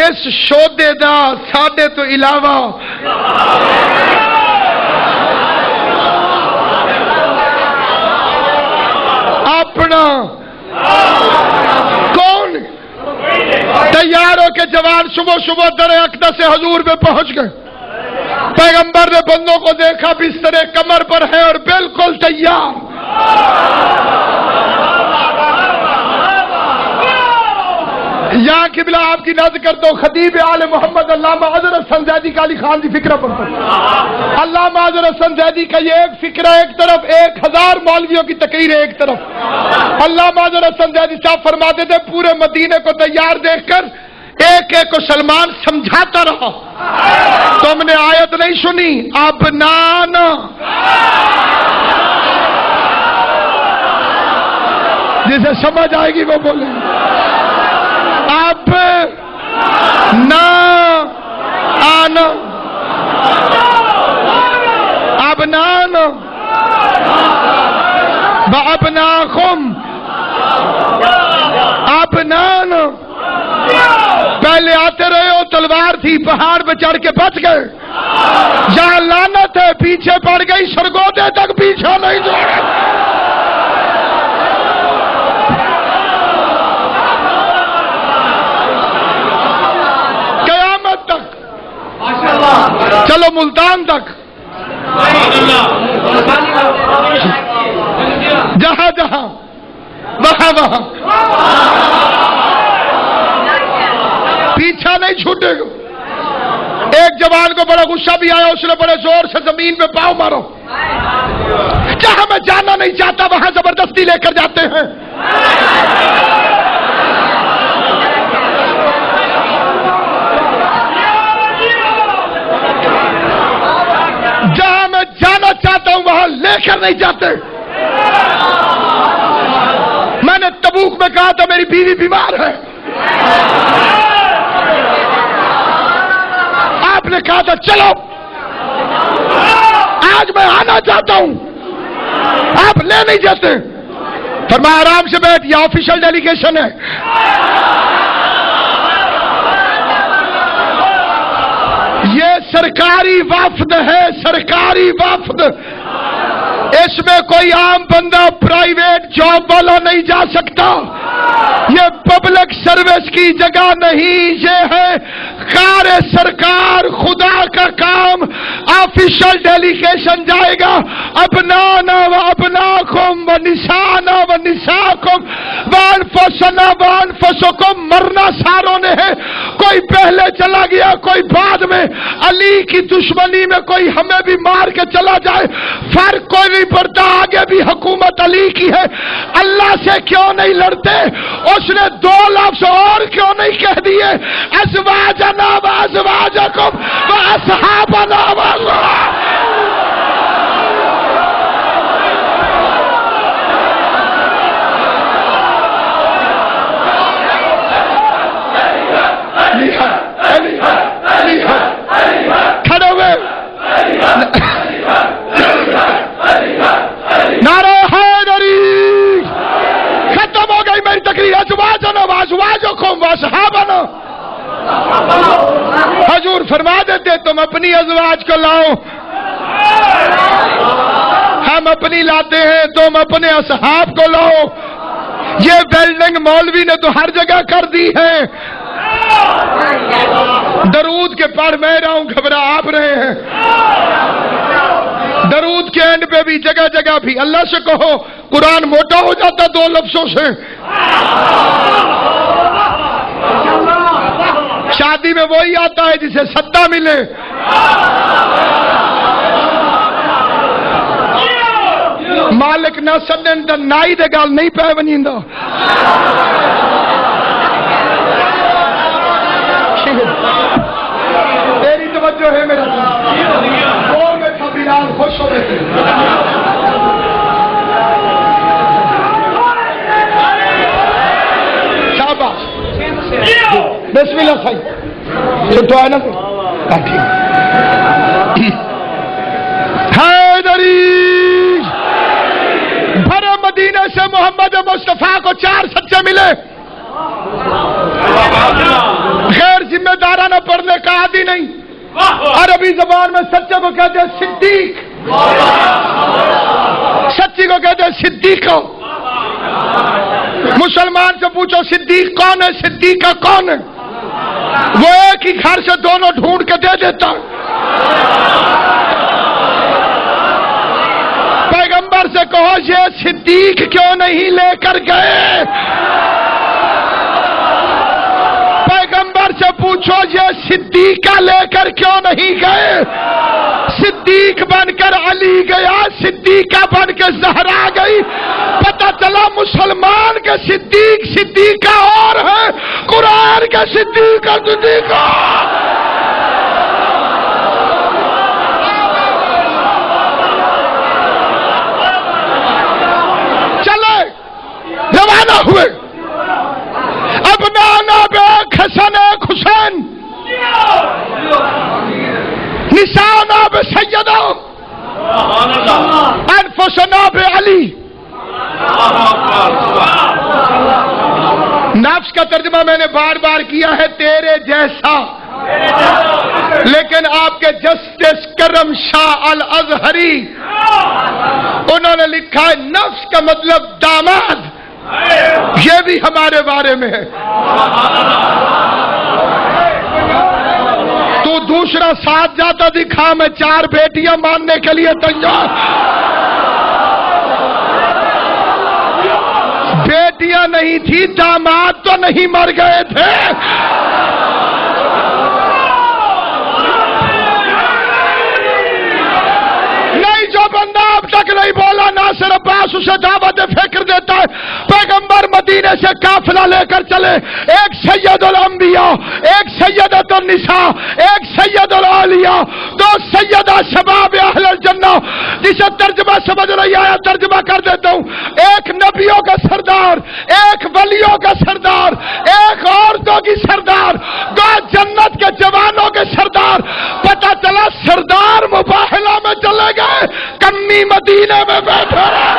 اس شودے دا ساڈے تو علاوہ اپنا کون؟ تیار ہو کے جوان صبح صبح در اقدس سے حضور پہ پہنچ گئے. پیغمبر نے بندوں کو دیکھا بستر کمر پر ہے اور بالکل تیار. یہاں قبلہ آپ کی نظر کرتا ہوں، خطیب آل محمد علامہ اظہر حسن زیدی کا علی خان کی فکرہ پڑھتا ہوں. علامہ اظہر حسن زیدی کا یہ ایک فکرہ ایک طرف، 1000 مولویوں کی تقریر ایک طرف. علامہ اظہر حسن زیدی صاحب فرماتے تھے پورے مدینے کو تیار دیکھ کر ایک ایک کو سلمان سمجھاتا رہا. تم نے آیت نہیں سنی، اب نانا جسے سمجھ آئے گی وہ بولے اب نہ آنا، اب نانا بابناکم، اب نانا. پہلے آتے رہے ہو، تلوار تھی، پہاڑ پہ چڑھ کے بچ گئے. جہاں لعنت ہے پیچھے پڑ گئی، سرگودے تک پیچھے نہیں چھوڑے. قیامت تک، چلو ملتان تک، جہاں جہاں وہاں وہاں پیچھا نہیں چھوٹے گا. ایک جوان کو بڑا غصہ بھی آیا، اس نے بڑے زور سے زمین پہ پاؤں مارو. جہاں میں جانا نہیں چاہتا وہاں زبردستی لے کر جاتے ہیں. جہاں میں جانا چاہتا ہوں وہاں لے کر نہیں جاتے. میں نے تبوک میں کہا تھا میری بیوی بیمار ہے، آپ نے کہا تھا چلو. آج میں آنا چاہتا ہوں، آپ لے نہیں جاتے. فرمایا آرام سے بیٹھ، یہ آفیشل ڈیلیگیشن ہے. یہ سرکاری وفد ہے، سرکاری وفد. اس میں کوئی عام بندہ پرائیویٹ جاب والا نہیں جا سکتا. یہ پبلک سروس کی جگہ نہیں، یہ ہے کار سرکار خدا کا کام. آفیشل ڈیلیگیشن جائے گا. ابنانا و ابناکم و نسانا و نساکم و انفسنا و انفسکم. مرنا ساروں نے ہے، کوئی پہلے چلا گیا کوئی بعد میں. علی کی دشمنی میں کوئی ہمیں بھی مار کے چلا جائے، فرق کوئی نہیں پڑتا. آگے بھی حکومت علی کی ہے. اللہ سے کیوں نہیں لڑتے؟ اس نے 2 لفظ اور کیوں نہیں کہہ دیے؟ ازواجنا و ازواجکم و اصحابنا و کھڑے ہوئے. نعرہ حیدری. ختم ہو گئی میری تقریر. ازواجنا و ازواجکم و اصحابنا. حضور فرما دیتے تم اپنی ازواج کو لاؤ، ہم اپنی لاتے ہیں، تم اپنے اصحاب کو لاؤ. یہ ویلڈنگ مولوی نے تو ہر جگہ کر دی ہے. درود کے پڑھ میں رہا ہوں، گھبرا آپ رہے ہیں. درود کے اینڈ پہ بھی جگہ جگہ بھی اللہ سے کہو. قرآن موٹا ہو جاتا 2 لفظوں سے. شادی میں وہی آتا ہے جسے سدا ملے. مالک نہ سدن تو نائی دے گال نہیں پہ ونجیندا. تیری توجہ ہے میرا دور میں تھا بلال خوش ہو رہے تھے. شاباش. بسم اللہ صحیح. چھٹو ہے نا ٹھیک. حیدری بھرے مدینے سے محمد مصطفیٰ کو 4 سچے ملے. غیر ذمہ دارانہ پڑھنے کا عادی نہیں. عربی زبان میں سچے کو کہتے ہیں صدیق, سچی کو کہتے ہیں صدیقہ. مسلمان سے پوچھو صدیق کون ہے, صدیقہ کون ہے, وہ ایک ہی گھر سے دونوں ڈھونڈ کے دے دیتا. پیغمبر سے کہو یہ صدیق کیوں نہیں لے کر گئے. پیغمبر سے پوچھو یہ صدیقہ لے کر کیوں نہیں گئے. صدیق بن کر علی گیا, صدیقہ بن کے زہرا گئی. پتہ چلا مسلمان کے صدیق صدیقہ اور ہے, قرآن کے صدیقہ صدیقہ. چلے روانہ ہوئے. اب نانا بے حسن ایک حسین, نسانا بے سیدہ, انفسنا بے علی. نفس کا ترجمہ میں نے بار بار کیا ہے تیرے جیسا, لیکن آپ کے جسٹس کرم شاہ الازہری انہوں نے لکھا ہے نفس کا مطلب داماد. یہ بھی ہمارے بارے میں ہے. تو دوسرا ساتھ جاتا دکھا, میں 4 بیٹیاں ماننے کے لیے تیار. بیٹیاں نہیں تھی, داماد تو نہیں مر گئے تھے. جو بندہ اب تک نہیں بولا ناصر عباس اسے دعوت فکر دیتا ہے. پیغمبر مدینے سے قافلہ لے کر چلے, ایک سید الانبیاء, ایک سیدۃ النساء, ایک سید الاولیاء, 2 سیدہ شباب اہل الجنہ. جسے ترجمہ سمجھ رہی آیا ترجمہ کر دیتا ہوں. ایک نبیوں کا سردار, ایک ولیوں کا سردار, ایک عورتوں کی سردار, 2 جنت کے جوانوں کے سردار. پتہ چلا سردار مباہلہ میں چلے گئے, کمی مدینے میں بیٹھے رہے.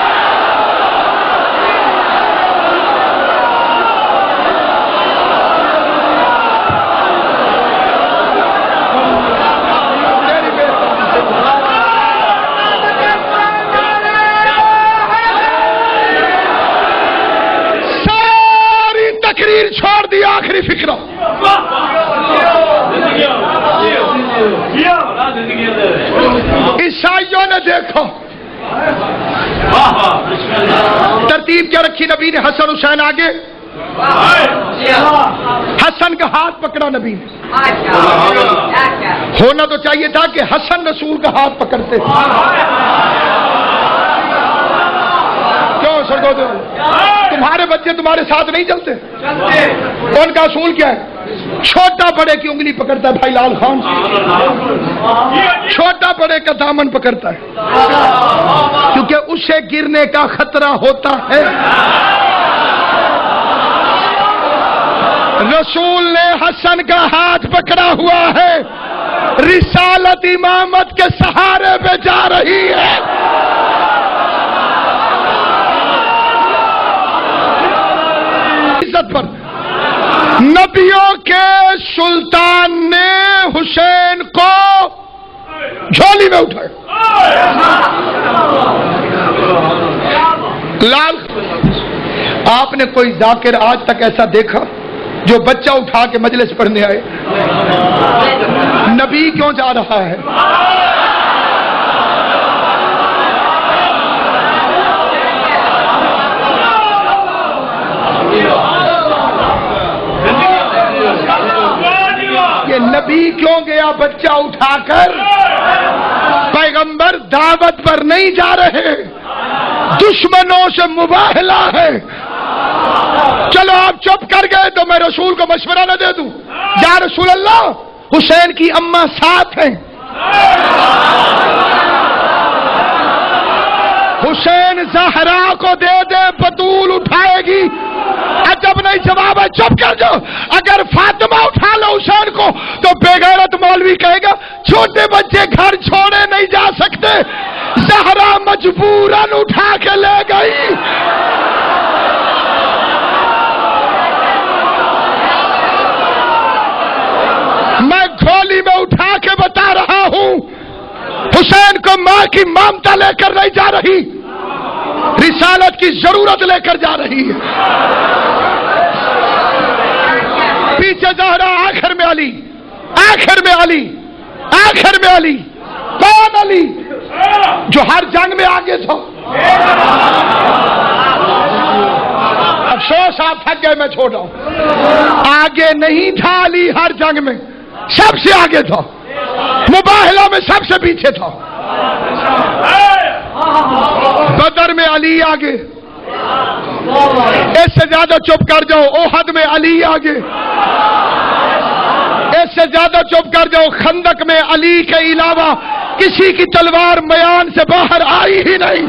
ساری تقریر چھوڑ دی, آخری فکر. عیسائیوں نے دیکھو ترتیب کیا رکھی نبی نے, حسن حسین آگے, حسن کا ہاتھ پکڑا نبی نے. ہونا تو چاہیے تھا کہ حسن رسول کا ہاتھ پکڑتے. کیوں سڑکو دو, تمہارے بچے تمہارے ساتھ نہیں چلتے. ان کا اصول کیا ہے, چھوٹا بڑے کی انگلی پکڑتا ہے. بھائی لال خان چھوٹا بڑے کا دامن پکڑتا ہے, کیونکہ اسے گرنے کا خطرہ ہوتا ہے. رسول نے حسن کا ہاتھ پکڑا ہوا ہے, رسالت امامت کے سہارے پہ جا رہی ہے. عزت پر نبیوں کے سلطان نے حسین کو جھولی میں اٹھایا. لال, آپ نے کوئی ذاکر آج تک ایسا دیکھا جو بچہ اٹھا کے مجلس پڑھنے آئے؟ نبی کیوں جا رہا ہے؟ یہ نبی کیوں گیا بچہ اٹھا کر؟ پیغمبر دعوت پر نہیں جا رہے, دشمنوں سے مباہلہ ہے. چلو آپ چپ کر گئے تو میں رسول کو مشورہ نہ دے دوں؟ یا رسول اللہ, حسین کی اماں ساتھ ہیں, حسین زہرا کو دے دے, بطول اٹھائے گی. عجب نہیں جواب ہے, چپ کر جاؤ. اگر فاطمہ اٹھا لو حسین کو تو بے غیرت مولوی کہے گا چھوٹے بچے گھر پورن اٹھا کے لے گئی. میں گھولی میں اٹھا کے بتا رہا ہوں، حسین کو ماں کی ممتا لے کر نہیں جا رہی، رسالت کی ضرورت لے کر جا رہی ہے. پیچھے زہرا، آخر میں علی، آخر میں علی، آخر میں علی. کون علی؟ جو ہر جنگ میں آگے تھا. افسوس آپ تھک گئے، میں چھوڑ رہا ہوں. آگے نہیں تھا علی، ہر جنگ میں سب سے آگے تھا، مباہلہ میں سب سے پیچھے تھا. بدر میں علی آگے، اس سے زیادہ چپ کر جاؤ. احد میں علی آگے، اس سے زیادہ چپ کر جاؤ. خندق میں علی کے علاوہ کسی کی تلوار میان سے باہر آئی ہی نہیں.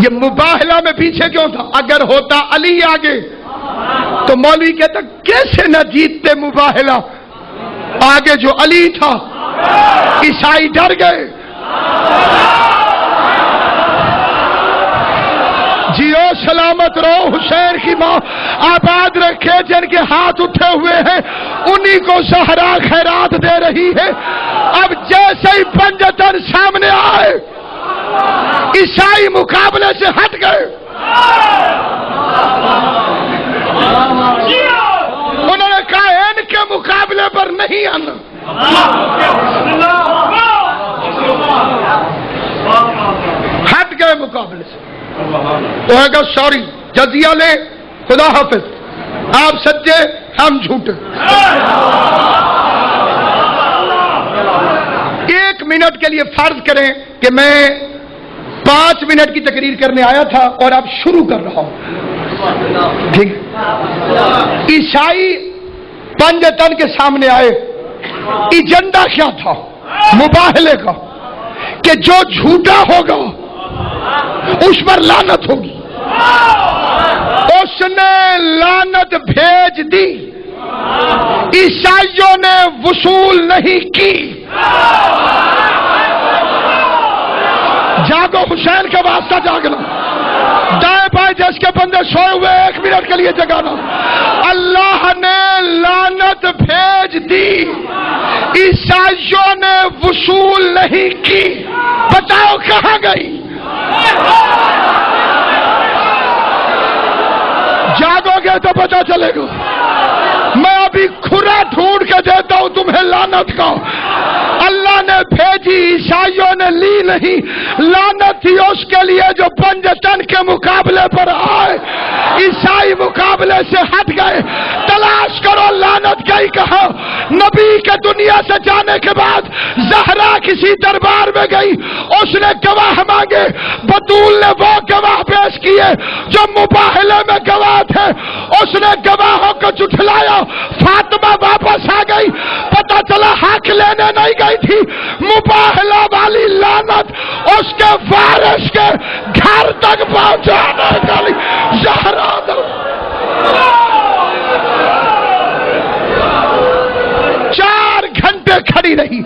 یہ مباہلہ میں پیچھے کیوں تھا؟ اگر ہوتا علی آگے تو مولوی کہتا کیسے نہ جیتتے مباہلہ. آگے جو علی تھا، عیسائی ڈر گئے. جیو سلامت رہو، حسین کی ماں آباد رکھے. جن کے ہاتھ اٹھے ہوئے ہیں انہی کو زہرا خیرات دے رہی ہے. اب جیسے ہی پنجتن سامنے آئے، عیسائی مقابلے سے ہٹ گئے. انہوں نے کہا ان کے مقابلے پر نہیں آنا. ہٹ گئے مقابلے سے. تو ہے گا سوری، جزیہ لے، خدا حافظ. آپ سچے، ہم جھوٹے. 1 منٹ کے لیے فرض کریں کہ میں 5 منٹ کی تقریر کرنے آیا تھا اور اب شروع کر رہا ہوں. ٹھیک. عیسائی پنجتن کے سامنے آئے. ایجنڈا کیا تھا مباہلے کا؟ کہ جو جھوٹا ہوگا اس پر لعنت ہوگی. اس نے لعنت بھیج دی، عیسائیوں نے وصول نہیں کی. جاگو، حسین کا واسطہ جاگنا. دائیں بائیں جس کے بندے سوئے ہوئے 1 منٹ کے لیے جگانا. اللہ نے لعنت بھیج دی، عیسائیوں نے وصول نہیں کی. بتاؤ کہاں گئی؟ جاگو گے تو پتا چلے گا. میں ابھی کھرا ڈھونڈ کے دیتا ہوں تمہیں لعنت کا. اللہ نے بھیجی، عیسائیوں نے لی نہیں. لعنت تھی اس کے لیے جو پنجتن کے مقابلے پر آئے. عیسائی مقابلے سے ہٹ گئے. تلاش کرو لعنت گئی کہاں. نبی کے دنیا سے جانے کے بعد زہرا کسی دربار میں گئی، اس نے گواہ مانگے. بطول نے وہ گواہ پیش کیے جو مباہلے میں گواہ تھے. اس نے گواہوں کو جھٹلایا. فاطمہ واپس آ گئی. پتہ چلا حق لینے نہیں گئی تھی. مباہلہ والی لعنت اس کے وارث کے گھر تک پہنچانے کا زہرا. 4 گھنٹے کھڑی رہی.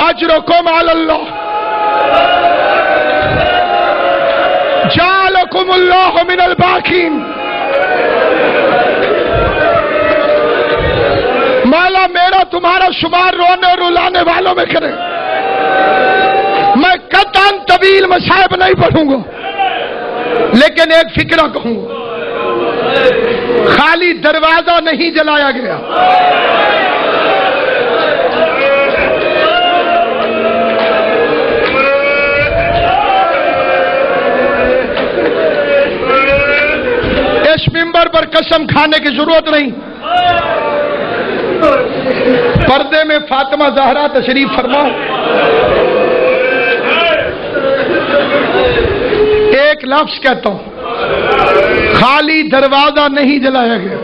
اجرکم علی اللہ، جعلکم اللہ من الباقین. مولا میرا تمہارا شمار رونے اور رلانے والوں میں کرے. میں قطعاً طویل مصائب نہیں پڑھوں گا، لیکن ایک فکرہ کہوں گا. خالی دروازہ نہیں جلایا گیا. اس منبر پر قسم کھانے کی ضرورت نہیں. پردے میں فاطمہ زہرا تشریف فرما. ایک لفظ کہتا ہوں، خالی دروازہ نہیں جلایا گیا.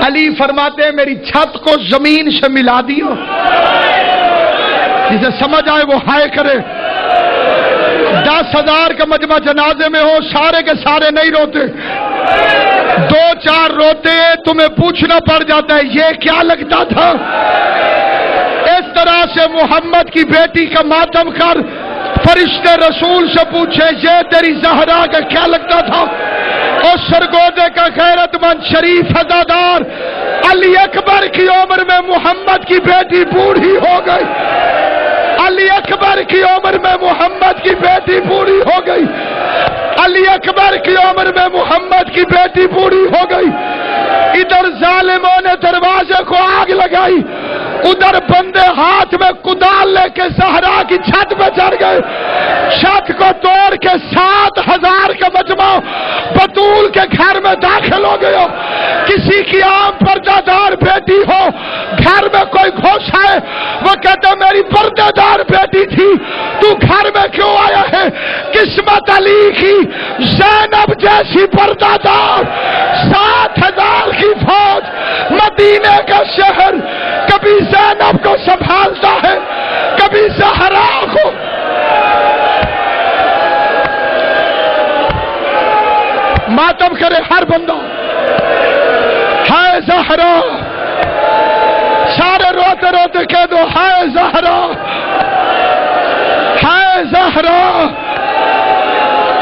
علی فرماتے ہیں میری چھت کو زمین سے ملا دیو، جسے سمجھ آئے وہ ہائے کرے. 10,000 کا مجمع جنازے میں ہو، سارے کے سارے نہیں روتے، 2-4 روتے ہیں، تمہیں پوچھنا پڑ جاتا ہے یہ کیا لگتا تھا؟ اس طرح سے محمد کی بیٹی کا ماتم کر فرشتے رسول سے پوچھے یہ تیری زہرا کا کیا لگتا تھا؟ اور سرگودے کا غیرت مند شریف عزادار علی اکبر کی عمر میں محمد کی بیٹی بوڑھی ہو گئی، علی اکبر کی عمر میں محمد کی بیٹی بوڑھی ہو گئی، علی اکبر کی عمر میں محمد کی بیٹی بوڑھی ہو گئی۔ ادھر ظالموں نے دروازے کو آگ لگائی، ادھر بندے ہاتھ میں کدال لے کے زہرا کی چھت پہ چڑھ گئے، چھت کو توڑ کے 7,000 کا مجمع بطول کے گھر میں داخل ہو گیا۔ کسی کی عام پردہ دار بیٹی ہو، گھر میں کوئی گھوس ہے، وہ کہتا میری پردہ دار بیٹی تھی، تو گھر میں کیوں آیا ہے؟ قسمت علی کی زینب جیسی پردہ دار، 7,000 کی فوج، مدینے کا شہر، کبھی زینب کو سنبھالتا ہے، کبھی زہرا کو۔ ماتم کرے ہر بندہ، ہائے زہرا، سارے روتے روتے کہہ دو ہائے زہرا، ہائے زہرا،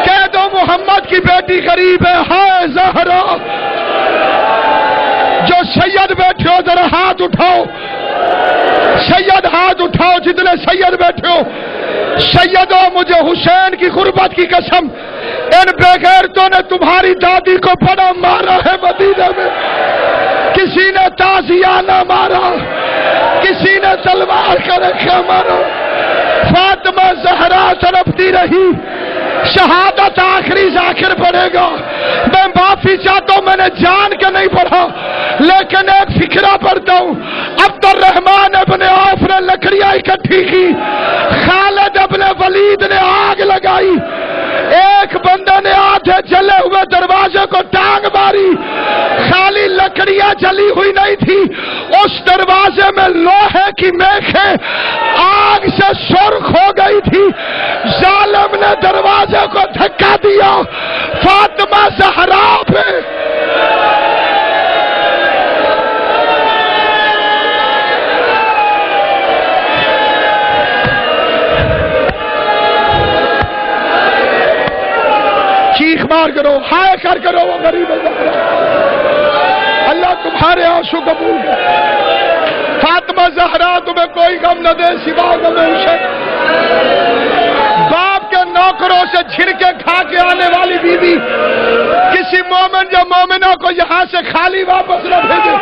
کہہ دو محمد کی بیٹی قریب ہے، ہائے زہرا۔ جو سید بیٹھے ہو ذرا ہاتھ اٹھاؤ، سید ہاتھ اٹھاؤ، جتنے سید بیٹھے ہو۔ سیدو مجھے حسین کی غربت کی قسم، ان بے غیرتوں نے تمہاری دادی کو بڑا مارا ہے مدینے میں، کسی نے تازیانہ مارا، کسی نے تلوار کا رکھا مارا۔ فاطمہ زہرا تڑپتی رہی، شہادت آخری ذاکر پڑے گا۔ میں معافی چاہتا ہوں، میں نے جان کے نہیں پڑھا، لیکن ایک فکرہ پڑھتا ہوں۔ عبد الرحمن ابن عوف نے لکڑیاں اکٹھی کی، خالد ابن ولید نے آگ لگائی، ایک بندے نے آدھے جلے ہوئے دروازے کو ٹانگ ماری، خالی لکڑیاں جلی ہوئی نہیں تھی، اس دروازے میں لوہے کی میخیں آگ سے سرخ ہو گئی تھی۔ ظالم نے دروازے کو دھکا دیا، فاطمہ زہرا پہ چیخ مار کرو، ہائے کر کرو، وہ غریب زہرا، اللہ تمہارے آنسو قبول کرے۔ فاطمہ زہرا تمہیں کوئی غم نہ دے سوا غم حسین۔ باپ کے نوکروں سے چھڑکے کھا کے آنے والی بیوی، کسی مومن یا مومنہ کو یہاں سے خالی واپس نہ بھیجے۔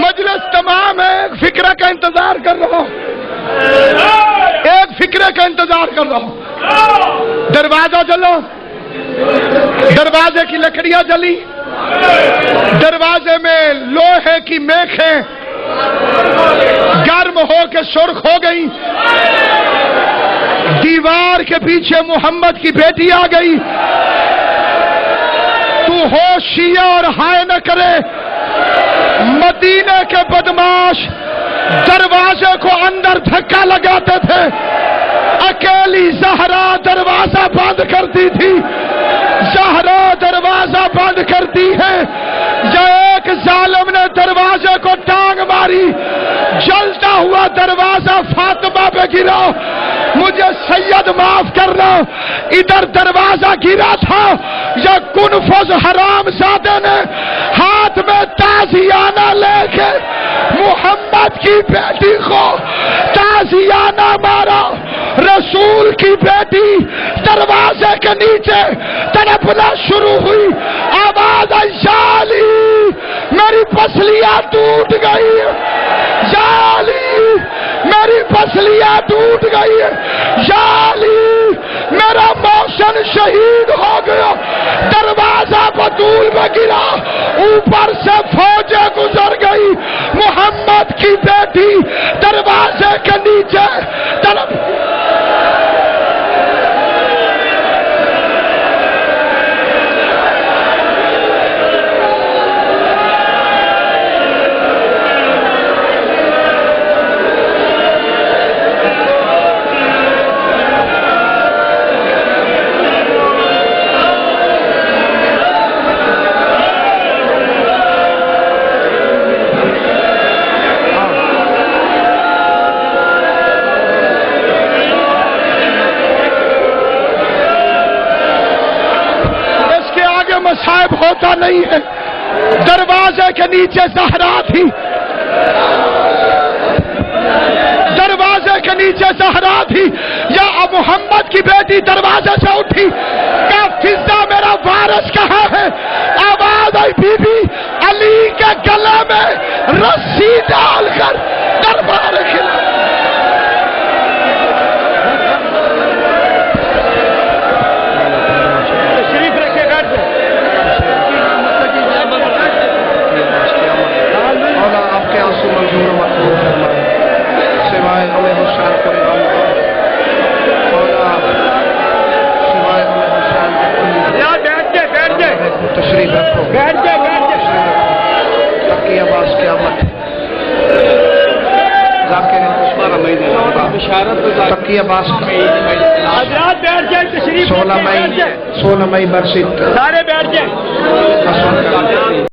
مجلس تمام ہے، ایک فکرہ کا انتظار کر رہا ہوں، ایک فکرے کا انتظار کر رہا ہوں۔ دروازہ جلا، دروازے کی لکڑیاں جلی، دروازے میں لوہے کی میخیں گرم ہو کے سرخ ہو گئی، دیوار کے پیچھے محمد کی بیٹی آ گئی۔ تو ہوش شیعہ اور ہائے نہ کرے، مدینے کے بدماش دروازے کو اندر دھکا لگاتے تھے، اکیلی زہرا دروازہ بند کرتی تھی۔ زہرا دروازہ بند کرتی ہے، یا ایک ظالم نے دروازے کو ٹانگ ماری، جلتا ہوا دروازہ فاطمہ پہ گرا۔ مجھے سید معاف کرنا، ادھر دروازہ گرا تھا یا کنفذ حرام زادے نے ہاتھ میں تازیانہ لے کے محمد کی بیٹی کو تازیانہ مارا۔ رسول کی بیٹی دروازے کے نیچے تڑپنا شروع ہوئی، آواز آئی شالی میری پسلیاں ٹوٹ گئی، شالی میری پسلیاں ٹوٹ گئی، شالی میرا موشن شہید ہو گیا۔ دروازہ بطول میں گرا، اوپر سے فوجیں گزر گئی، محمد کی بیٹی دروازے کے نیچے تڑپ۔ نہیں ہے. دروازے کے نیچے زہرا تھی, دروازے کے نیچے زہرا تھی. یا محمد کی بیٹی دروازے سے اٹھی, کہا فضا میرا وارث کہاں ہے؟ آواز آئی بی بی علی کے گلے میں رسی ڈال کر دربار کھلا. تشریف رکھو, تقی عباس قیامت تقی عباس 16 مئی برسی. سارے بیٹھ جائیں.